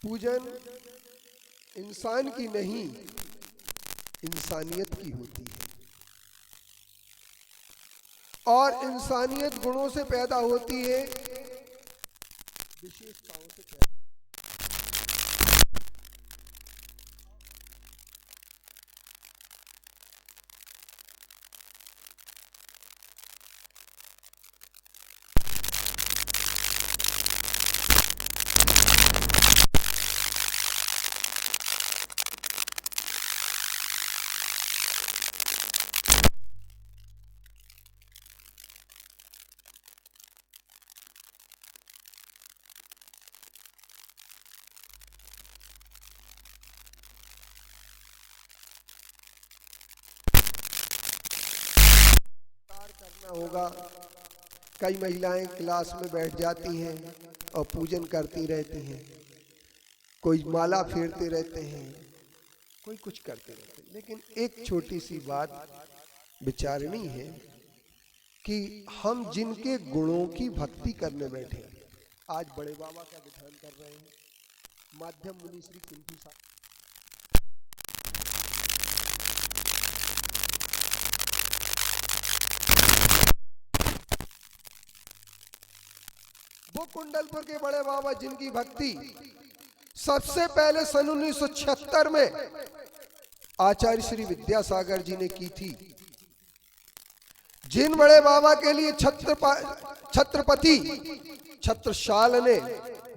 पूजन इंसान की नहीं, इंसानियत की होती है और इंसानियत गुणों से पैदा होती है, विशेषताओं से पैदा। करना होगा। कई महिलाएं क्लास में बैठ जाती हैं और पूजन करती रहती हैं, कोई माला फेरते रहते हैं, कोई कुछ करते रहते हैं, लेकिन एक छोटी सी बात विचारनी है कि हम जिनके गुणों की भक्ति करने बैठे, आज बड़े बाबा का विधान कर रहे हैं, माध्यम मुनि श्री कुंती साहब, वो कुंडलपुर के बड़े बाबा जिनकी भक्ति सबसे पहले सन 1976 में आचार्य श्री विद्यासागर जी ने की थी। जिन बड़े बाबा के लिए छत्रपति छत्रशाल ने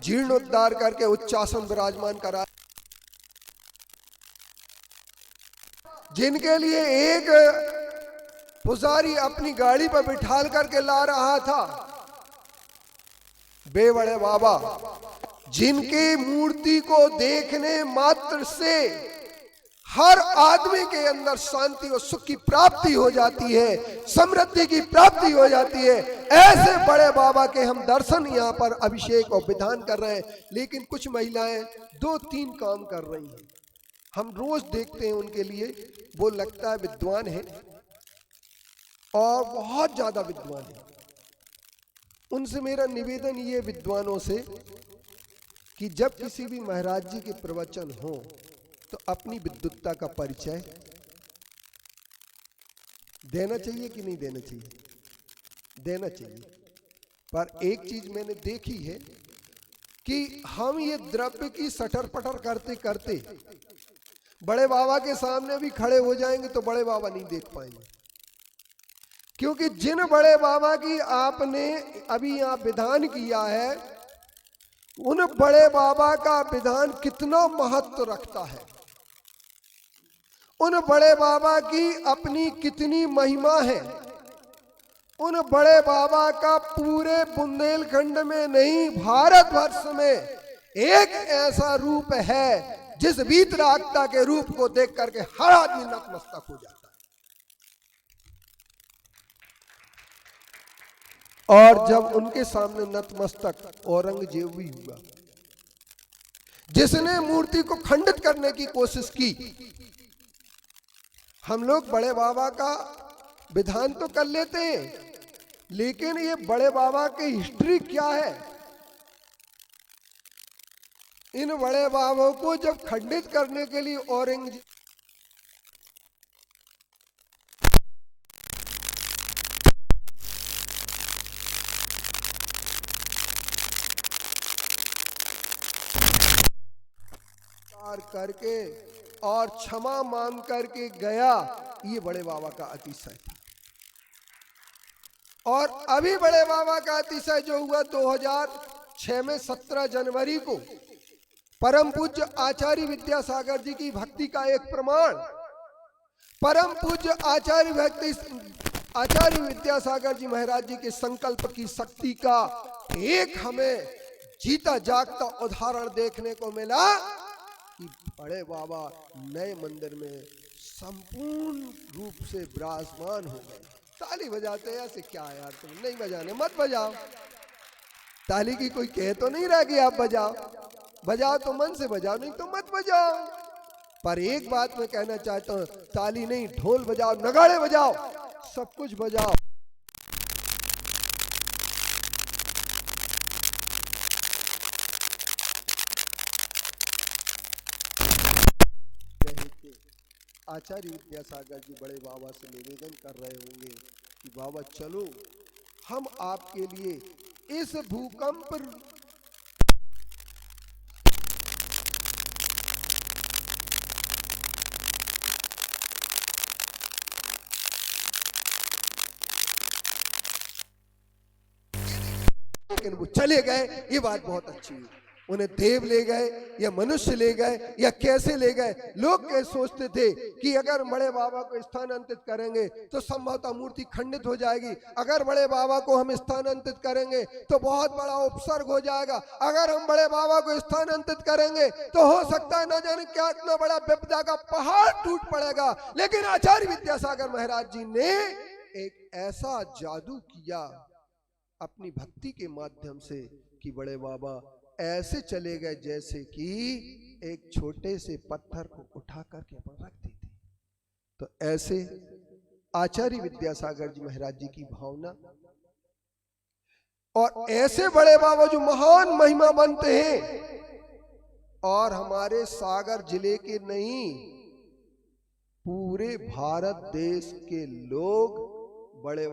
जीर्णोद्धार करके उच्चासन विराजमान करा, जिनके लिए एक पुजारी अपनी गाड़ी पर बिठाल करके ला रहा था, वे बड़े बाबा जिनकी मूर्ति को देखने मात्र से हर आदमी के अंदर शांति और सुख की प्राप्ति हो जाती है, समृद्धि की प्राप्ति हो जाती है, ऐसे बड़े बाबा के हम दर्शन यहाँ पर अभिषेक और विधान कर रहे हैं। लेकिन कुछ महिलाएं 2-3 काम कर रही हैं, हम रोज देखते हैं उनके लिए, वो लगता है विद्वान है और बहुत ज्यादा विद्वान है। उनसे मेरा निवेदन ये विद्वानों से कि जब किसी भी महाराज जी के प्रवचन हो तो अपनी विद्वत्ता का परिचय देना चाहिए कि नहीं देना चाहिए? देना चाहिए। पर एक चीज मैंने देखी है कि हम ये द्रव्य की सटर पटर करते करते बड़े बाबा के सामने भी खड़े हो जाएंगे तो बड़े बाबा नहीं देख पाएंगे, क्योंकि जिन बड़े बाबा की आपने अभी यहाँ विधान किया है, उन बड़े बाबा का विधान कितना महत्व रखता है, उन बड़े बाबा की अपनी कितनी महिमा है, उन बड़े बाबा का पूरे बुंदेलखंड में नहीं भारतवर्ष में एक ऐसा रूप है जिस वीतरागता के रूप को देख करके हर आदमी नतमस्तक हो जाता है। और जब उनके सामने नतमस्तक औरंगजेब भी हुआ, जिसने मूर्ति को खंडित करने की कोशिश की। हम लोग बड़े बाबा का विधान तो कर लेते हैं, लेकिन ये बड़े बाबा की हिस्ट्री क्या है? इन बड़े बाबा को जब खंडित करने के लिए औरंगजेब करके और क्षमा मांग करके गया, ये बड़े बाबा का अतिशय था। और अभी बड़े बाबा का अतिशय जो हुआ 2006 में 17 जनवरी को, परम पूज्य आचार्य विद्यासागर जी की भक्ति का एक प्रमाण, परम पूज्य आचार्य विद्यासागर जी महाराज जी के संकल्प की शक्ति का एक हमें जीता जागता उदाहरण देखने को मिला कि बड़े बाबा नए मंदिर में संपूर्ण रूप से विराजमान हो गए। ताली बजाते हैं ऐसे क्या है यार, तुम नहीं बजाने मत बजाओ, ताली की कोई कह तो नहीं रहा कि आप बजाओ, बजाओ तो मन से बजाओ, नहीं तो मत बजाओ। पर एक बात मैं कहना चाहता हूँ, ताली नहीं, ढोल बजाओ, नगाड़े बजाओ, सब कुछ बजाओ। आचार्य विद्यासागर जी बड़े बाबा से निवेदन कर रहे होंगे कि बाबा चलो हम आपके लिए इस भूकंप लेकिन वो चले गए। ये बात बहुत अच्छी है। उन्हें देव ले गए या मनुष्य ले गए या कैसे ले गए। लोग क्या सोचते थे कि अगर बड़े बाबा को स्थानांतरित करेंगे तो संभवतः मूर्ति खंडित हो जाएगी, अगर बड़े बाबा को हम स्थानांतरित करेंगे तो बहुत बड़ा उपसर्ग हो जाएगा, अगर हम बड़े बाबा को स्थानांतरित करेंगे तो हो सकता है न जाने क्या इतना बड़ा विपदा का पहाड़ टूट पड़ेगा। लेकिन आचार्य विद्यासागर महाराज जी ने एक ऐसा जादू किया अपनी भक्ति के माध्यम से कि बड़े बाबा ऐसे चले गए जैसे कि एक छोटे से पत्थर को उठा करके अपन रख देते। तो ऐसे आचार्य विद्यासागर जी महाराज जी की भावना और ऐसे बड़े बाबा जो महान महिमा बनते हैं और हमारे सागर जिले के नहीं पूरे भारत देश के लोग बड़े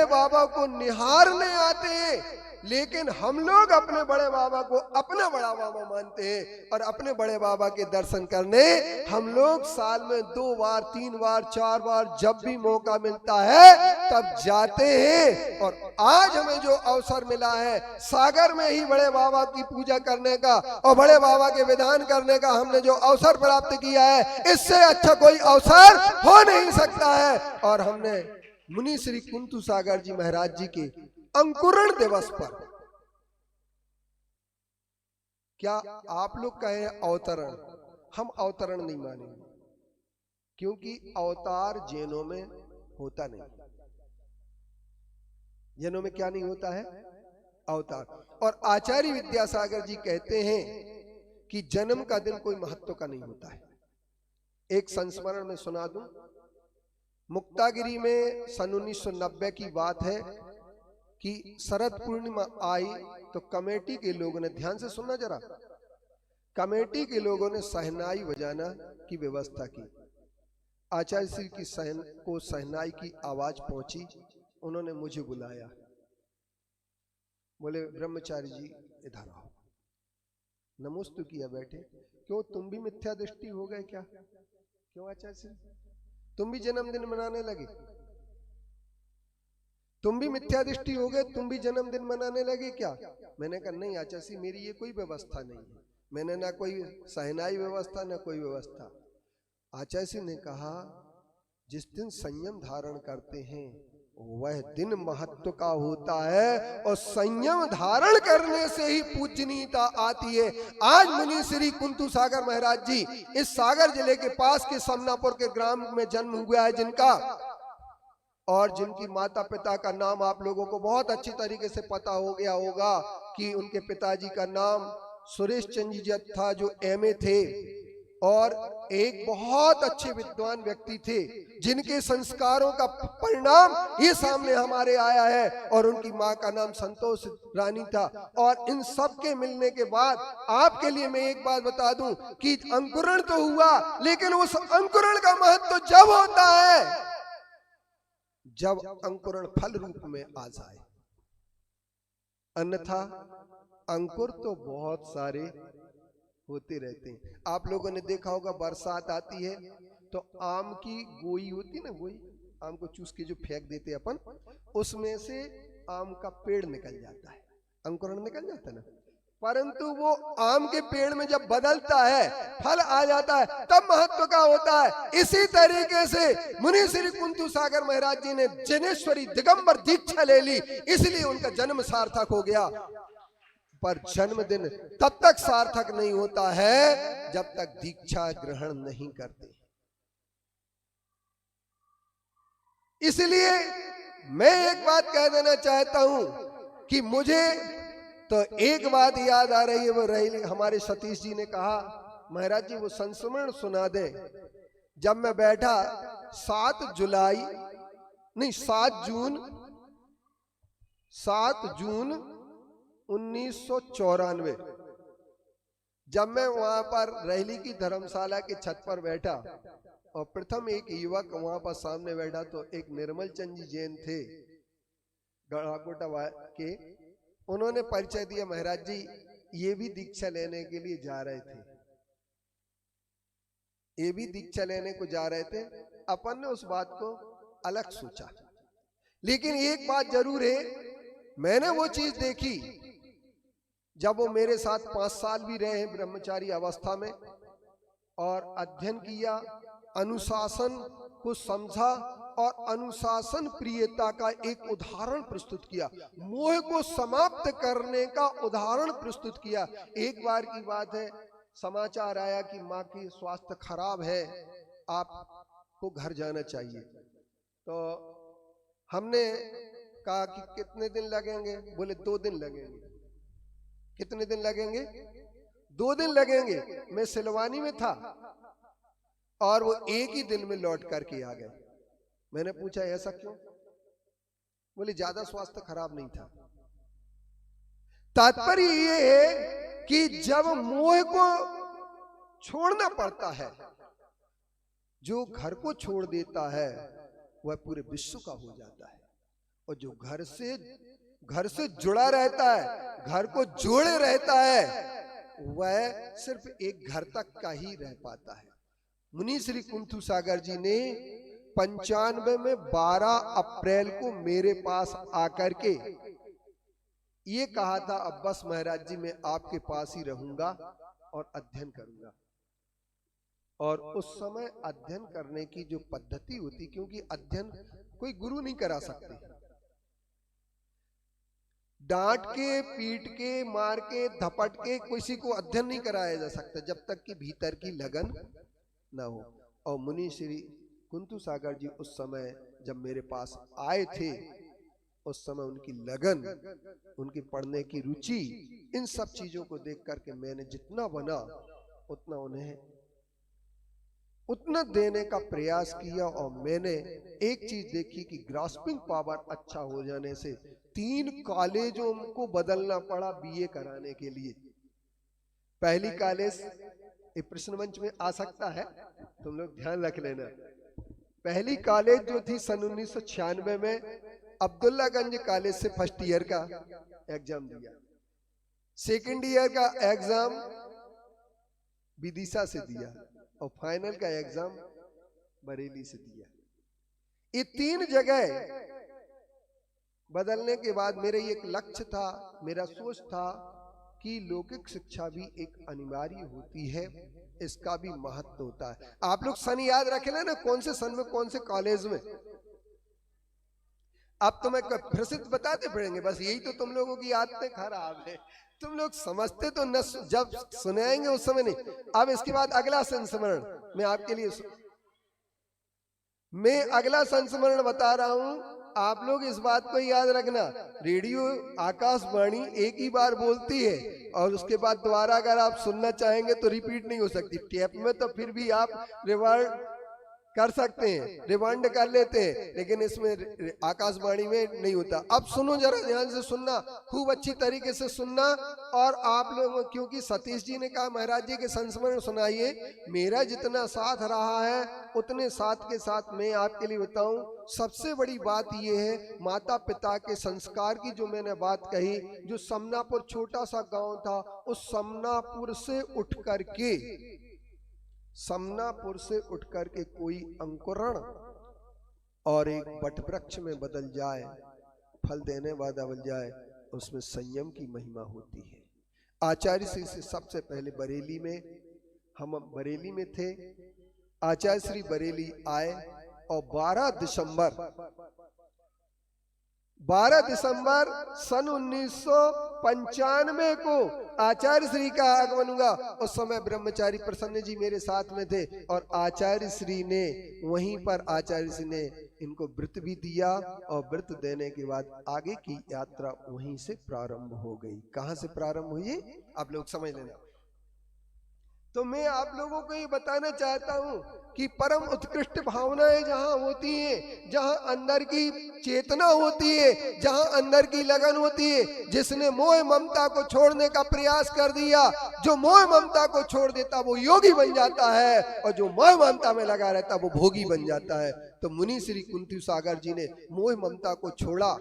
बाबा को निहारने आते हैं। लेकिन हम लोग अपने बड़े बाबा को अपना बड़ा बाबा मानते हैं और अपने बड़े बाबा के दर्शन करने हम लोग साल में 2 बार 3 बार 4 बार जब भी मौका मिलता है तब जाते हैं। और आज हमें जो अवसर मिला है सागर में ही बड़े बाबा की पूजा करने का और बड़े बाबा के विधान करने का हमने जो अवसर प्राप्त किया है, इससे अच्छा कोई अवसर हो नहीं सकता है। और हमने मुनि श्री कुंतु सागर जी महाराज जी के अंकुरण दिवस पर, क्या आप लोग कहें अवतरण, हम अवतरण नहीं मानेंगे क्योंकि अवतार जैनों में होता नहीं। जैनों में क्या नहीं होता है? अवतार। और आचार्य विद्यासागर जी कहते हैं कि जन्म का दिन कोई महत्व का नहीं होता है। एक संस्मरण में सुना दूं, मुक्तागिरी में सन 1990 की बात है कि शरद पूर्णिमा आई तो कमेटी के लोगों ने, ध्यान से सुनना जरा, कमेटी के लोगों ने सहनाई बजाना की व्यवस्था की। आचार्य श्री की सहनाई की आवाज पहुंची, उन्होंने मुझे बुलाया, बोले ब्रह्मचारी जी इधर आओ। नमोस्तु किया, बैठे। क्यों तुम भी मिथ्या दृष्टि हो गए क्या? क्यों आचार्य श्री, तुम भी जन्मदिन मनाने लगे? तुम भी मिथ्या दृष्टि हो गए, तुम भी जन्मदिन मनाने लगे क्या? मैंने कहा नहीं आचार्य श्री, मेरी ये कोई व्यवस्था नहीं है, मैंने ना कोई सहनाई व्यवस्था ना कोई व्यवस्था। आचार्य श्री ने कहा जिस दिन संयम धारण करते हैं वह दिन महत्व का होता है और संयम धारण करने से ही पूजनीयता आती है। आज मुनि श्री कुंतु सागर महाराज जी इस सागर जिले के पास के समनापुर के ग्राम में जन्म हुआ है जिनका, और जिनकी माता पिता का नाम आप लोगों को बहुत अच्छी तरीके से पता हो गया होगा कि उनके पिताजी का नाम सुरेश चंद्र जी था जो एमए थे और एक बहुत अच्छे विद्वान व्यक्ति थे जिनके संस्कारों का परिणाम ये सामने हमारे आया है। और उनकी माँ का नाम संतोष रानी था। और इन सब के मिलने के बाद आपके लिए मैं एक बात बता दूं कि अंकुरण तो हुआ, लेकिन उस अंकुरण का महत्व जब होता है जब अंकुरण फल रूप में आ जाए, अन्यथा अंकुर तो बहुत सारे होते रहते हैं। आप लोगों ने देखा होगा बरसात आती है तो आम की गोई होती है ना, गोई, आम को चूस के जो फेंक देते अपन, उसमें से आम का पेड़ निकल जाता है, अंकुरण निकल जाता है ना। परंतु वो आम के पेड़ में जब बदलता है, फल आ जाता है, तब महत्व का होता है। इसी तरीके से मुनि श्री कुंतु सागर महाराज जी ने जनेश्वरी दिगंबर दीक्षा ले ली, इसलिए उनका जन्म सार्थक हो गया। पर जन्मदिन तब तक सार्थक नहीं होता है जब तक दीक्षा ग्रहण नहीं करते। इसलिए मैं एक बात कह देना चाहता हूं कि मुझे तो एक बात याद आ रही है, वो रही हमारे सतीश जी ने कहा महाराज जी वो संस्मरण सुना दे। जब मैं बैठा 7 जून 1994 जब मैं वहां पर रैली की धर्मशाला के छत पर बैठा और प्रथम एक युवक वहां पर सामने बैठा, तो एक निर्मल चंद जी जैन थे गढ़ाकोटा के, उन्होंने परिचय दिया, महाराज जी ये भी दीक्षा लेने के लिए जा रहे थे, ये भी दीक्षा लेने को जा रहे थे। अपन ने उस बात को अलग सोचा, लेकिन एक बात जरूर है, मैंने वो चीज देखी जब वो मेरे साथ 5 साल भी रहे हैं ब्रह्मचारी अवस्था में, और अध्ययन किया, अनुशासन को समझा और अनुशासन प्रियता का एक उदाहरण प्रस्तुत किया, मोह को समाप्त करने का उदाहरण प्रस्तुत किया। एक बार की बात है, समाचार आया कि माँ की स्वास्थ्य खराब है, आपको घर जाना चाहिए। तो हमने कहा कि कितने दिन लगेंगे? बोले 2 दिन लगेंगे। कितने दिन लगेंगे? 2 दिन लगेंगे। मैं सिलवानी में था और वो एक ही दिन में लौट करके आ गए। मैंने पूछा ऐसा क्यों? बोले ज्यादा स्वास्थ्य खराब नहीं था। तात्पर्य ये है कि जब मोह को छोड़ना पड़ता है, जो घर को छोड़ देता है वह पूरे विश्व का हो जाता है, और जो घर से जुड़ा रहता है, घर को जोड़े रहता है, वह सिर्फ एक घर तक का ही रह पाता है। मुनि श्री कुंथु सागर जी ने 95 में 12 अप्रैल को मेरे पास आकर के ये कहा था, अब बस महाराज जी मैं आपके पास ही रहूंगा और अध्ययन करूंगा। और उस समय अध्ययन करने की जो पद्धति होती, क्योंकि अध्ययन कोई गुरु नहीं करा सकते, डांट के, पीट के, मार के, धपट के किसी को अध्ययन नहीं कराया जा सकता जब तक कि भीतर की लगन ना हो। और मुनि श्री कुंतु सागर जी उस समय जब मेरे पास आए थे, उस समय उनकी लगन, उनकी पढ़ने की रुचि, इन सब चीजों को देख करके मैंने जितना बना उतना उन्हें उतना देने का प्रयास किया। और मैंने एक चीज देखी कि ग्रास्पिंग पावर अच्छा हो जाने से 3 कॉलेजों को बदलना पड़ा बीए कराने के लिए। पहली कॉलेज, ये प्रश्न मंच में आ सकता है, तुम लोग ध्यान रख लेना। पहली कॉलेज जो थी सन 1996 में अब्दुल्लागंज कॉलेज से फर्स्ट ईयर का एग्जाम दिया, सेकंड ईयर का एग्जाम विदिशा से दिया, और फाइनल का एग्जाम बरेली से दिया। ये 3 जगह बदलने के बाद मेरा एक लक्ष्य था, मेरा सोच था कि लौकिक शिक्षा भी एक अनिवार्य होती है, इसका भी महत्व होता है। आप लोग सन याद रखे ना, कौन से सन में कौन से कॉलेज में। अब तो मैं प्रसिद्ध बताते पड़ेंगे, बस यही तो तुम लोगों की आदतें खराब है, तुम लोग समझते तो न, जब सुनाएंगे उस समय नहीं। अब इसके बाद अगला संस्मरण मैं आपके लिए, मैं अगला संस्मरण बता रहा हूं, आप लोग इस बात को याद रखना, रेडियो आकाशवाणी एक ही बार बोलती है और उसके बाद दोबारा अगर आप सुनना चाहेंगे तो रिपीट नहीं हो सकती। टेप में तो फिर भी आप रिवार्ड कर सकते हैं, रिवाइंड कर लेते हैं, लेकिन इसमें आकाशवाणी में नहीं होता। अब सुनो, जरा ध्यान से सुनना, खूब अच्छी तरीके से सुनना। और आप लोग, क्योंकि सतीश जी ने कहा महाराज जी के संस्मरण सुनाइए, मेरा जितना साथ रहा है उतने साथ के साथ मैं आपके लिए बताऊं। सबसे बड़ी बात यह है, माता पिता के संस्कार की जो मैंने बात कही, जो समनापुर छोटा सा गांव था, उस समनापुर से उठ करके, समनापुर से उठकर के कोई अंकुरण और एक वटवृक्ष में बदल जाए, फल देने वाला बन जाए, उसमें संयम की महिमा होती है। आचार्य श्री से सबसे पहले बरेली में, हम बरेली में थे, आचार्य श्री बरेली आए और 12 दिसंबर सन 1995 को आचार्य श्री का आगमन हुआ। उस समय ब्रह्मचारी प्रसन्न जी मेरे साथ में थे और आचार्य श्री ने वहीं पर, आचार्य श्री ने इनको व्रत भी दिया और व्रत देने के बाद आगे की यात्रा वहीं से प्रारंभ हो गई। कहां से प्रारंभ हुई आप लोग समझ लेना। तो मैं आप लोगों को ये बताना चाहता हूं कि परम उत्कृष्ट भावनाएं जहां होती हैं, जहां अंदर की चेतना होती है, जहां अंदर की लगन होती है, जिसने मोह ममता को छोड़ने का प्रयास कर दिया, जो मोह ममता को छोड़ देता वो योगी बन जाता है, और जो मोह ममता में लगा रहता वो भोगी बन जाता है। तो मुनि श्री कुंती सागर जी ने मोह ममता को छोड़ा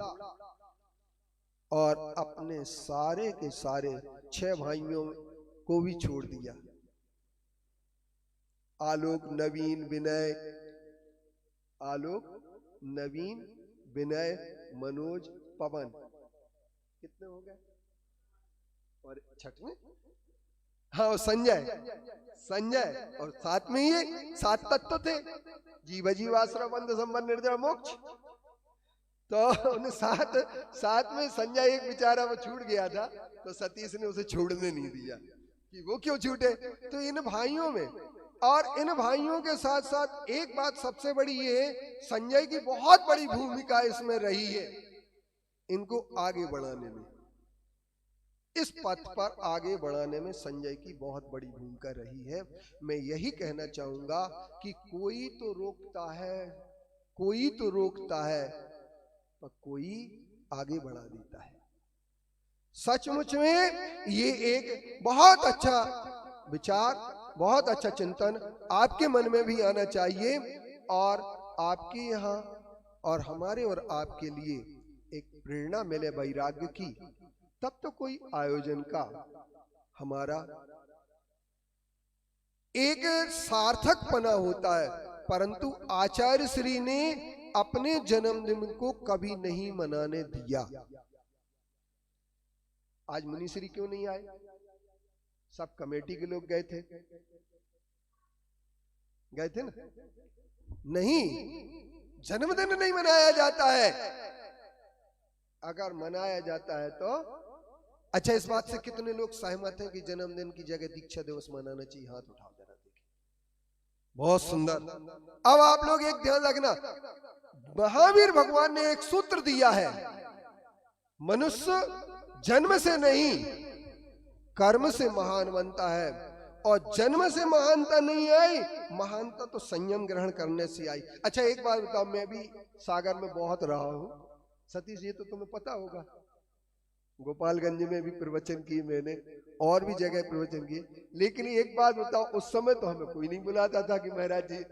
और अपने सारे के सारे 6 भाइयों को भी छोड़ दिया। आलोक, नवीन, विनय, आलोक, नवीन, विनय, मनोज, पवन, कितने हो गए? और छठवें, हाँ संजय और साथ में ये 7 तत्व थे, जीव जीव आश्रय बंध संबंध निर्जर मोक्ष। तो उन्हें साथ में संजय एक बेचारा वो छूट गया था, तो सतीश ने उसे छोड़ने नहीं दिया कि वो क्यों छूटे। तो इन भाइयों में, और इन भाइयों के साथ साथ एक बात सबसे बड़ी ये है, संजय की बहुत बड़ी भूमिका इसमें रही है, इनको आगे बढ़ाने में, इस पथ पर आगे बढ़ाने में संजय की बहुत बड़ी भूमिका रही है। मैं यही कहना चाहूंगा कि कोई तो रोकता है पर कोई आगे बढ़ा देता है। सचमुच में ये एक बहुत अच्छा विचार, बहुत अच्छा चिंतन आपके मन में भी आना चाहिए, और आपके यहाँ और हमारे और आपके लिए एक प्रेरणा मिले वैराग्य की, तब तो कोई आयोजन का हमारा एक सार्थकपना होता है। परंतु आचार्य श्री ने अपने जन्मदिन को कभी नहीं मनाने दिया। आज मुनि श्री क्यों नहीं आए? सब कमेटी के लोग गए थे ना? नहीं, जन्मदिन नहीं मनाया जाता है। अगर मनाया जाता है तो अच्छा, इस बात से कितने लोग सहमत हैं कि जन्मदिन की जगह दीक्षा दिवस मनाना चाहिए? हाथ उठाओ जरा देखिए। बहुत सुंदर। अब आप लोग एक ध्यान रखना, महावीर भगवान ने एक सूत्र दिया है, मनुष्य जन्म से नहीं कर्म से महान बनता है, और जन्म से महानता नहीं आई, महानता तो संयम ग्रहण करने से आई। अच्छा एक बात बताओ, मैं भी सागर में बहुत रहा हूं, सतीश ये तो तुम्हें पता होगा, गोपालगंज में भी प्रवचन किए मैंने, और भी जगह प्रवचन किए, लेकिन एक बात बताओ, उस समय तो हमें कोई नहीं बुलाता था कि महाराज जी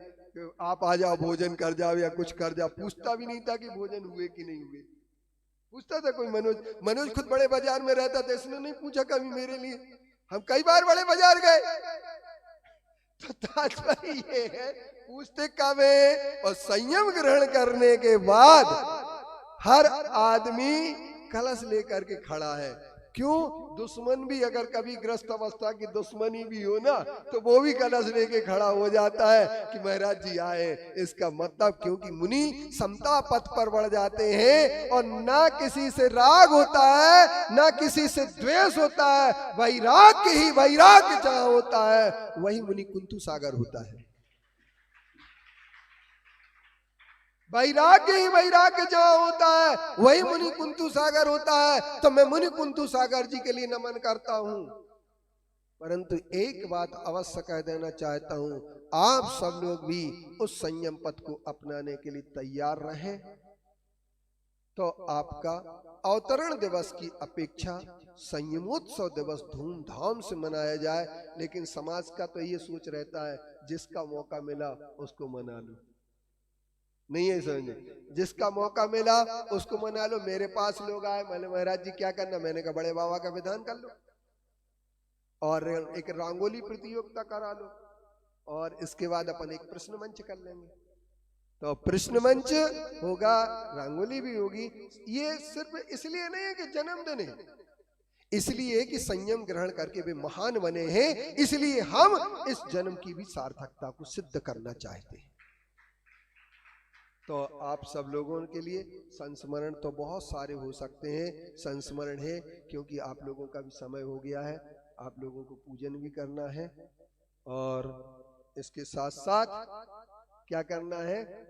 आप आ जाओ, भोजन कर जाओ या कुछ कर जाओ, पूछता भी नहीं था कि भोजन हुए कि नहीं हुए, पूछता था कोई? मनोज खुद बड़े बाजार में रहता था, इसने नहीं पूछा कभी मेरे लिए। हम कई बार बड़े बाजार गए, तो तात्पर्य ये है, पूछते कब है, और संयम ग्रहण करने के बाद हर आदमी कलश लेकर के खड़ा है। क्यों? दुश्मन भी अगर कभी ग्रस्त अवस्था की दुश्मनी भी हो ना, तो वो भी कलश लेके खड़ा हो जाता है कि महाराज जी आए। इसका मतलब क्योंकि मुनि समता पथ पर बढ़ जाते हैं, और ना किसी से राग होता है, ना किसी से द्वेष होता है, वैराग्य ही वैराग्य जहां होता है वही मुनि कुंतु सागर होता है। वैराग्य ही वैराग्य जहां होता है वही मुनि कुंतु सागर होता है। तो मैं मुनि कुंतु सागर जी के लिए नमन करता हूं, परंतु एक बात अवश्य कह देना चाहता हूं, आप सब लोग भी उस संयम पथ को अपनाने के लिए तैयार रहें। तो आपका अवतरण दिवस की अपेक्षा संयमोत्सव दिवस धूमधाम से मनाया जाए, लेकिन समाज का तो ये सोच रहता है जिसका मौका मिला उसको मना लो, नहीं है समझे, जिसका मौका मिला उसको मना लो। मेरे पास लोग आए, मैंने महाराज जी क्या करना, मैंने कहा बड़े बाबा का विधान कर लो, और एक रंगोली प्रतियोगिता करा लो, और इसके बाद अपन एक प्रश्न मंच कर लेंगे। तो प्रश्न मंच होगा, रंगोली भी होगी। ये सिर्फ इसलिए नहीं है कि जन्मदिन है, इसलिए कि संयम ग्रहण करके वे महान बने हैं, इसलिए हम इस जन्म की भी सार्थकता को सिद्ध करना चाहते हैं। तो आप सब लोगों के लिए संस्मरण तो बहुत सारे हो सकते हैं, संस्मरण है क्योंकि आप लोगों का भी समय हो गया है, आप लोगों को पूजन भी करना है, और इसके साथ साथ क्या करना है,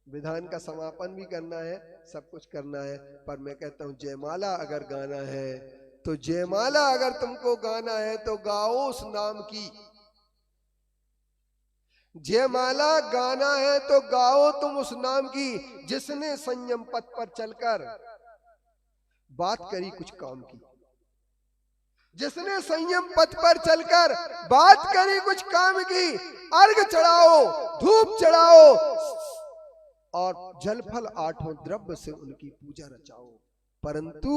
विधान का समापन भी करना है, सब कुछ करना है। पर मैं कहता हूँ जयमाला अगर गाना है तो जयमाला अगर तुमको गाना है तो गाओ उस नाम की, जयमाला गाना है तो गाओ तुम उस नाम की जिसने संयम पथ पर चलकर बात करी कुछ काम की। जिसने संयम पथ पर चलकर बात करी कुछ काम की। अर्घ चढ़ाओ, धूप चढ़ाओ और जल फल आठों द्रव्य से उनकी पूजा रचाओ, परंतु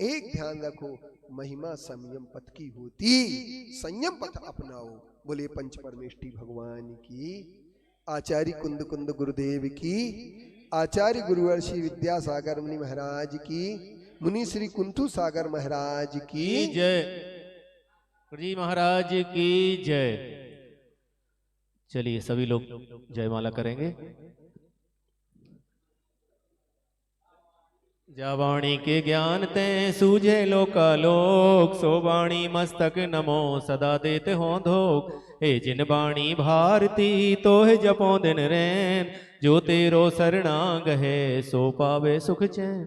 एक ध्यान रखो, महिमा संयम पथ की होती, संयम पथ अपनाओ। बोले पंच परमेष्ठी भगवान की, आचार्य कुंद कुंद गुरुदेव की, आचार्य गुरुवर्षि विद्यासागर मुनि महाराज की, मुनि श्री कुंथु सागर महाराज की जय, जी महाराज की जय। चलिए सभी लोग जयमाला करेंगे। जा वाणी के ज्ञान ते सूझे लोकालोक, सो वाणी मस्तक नमो सदा देते हो धोख। हे जिन वाणी भारती तो है जपो दिन रैन, जो तेरो शरणांग है सो पावे सुख चैन।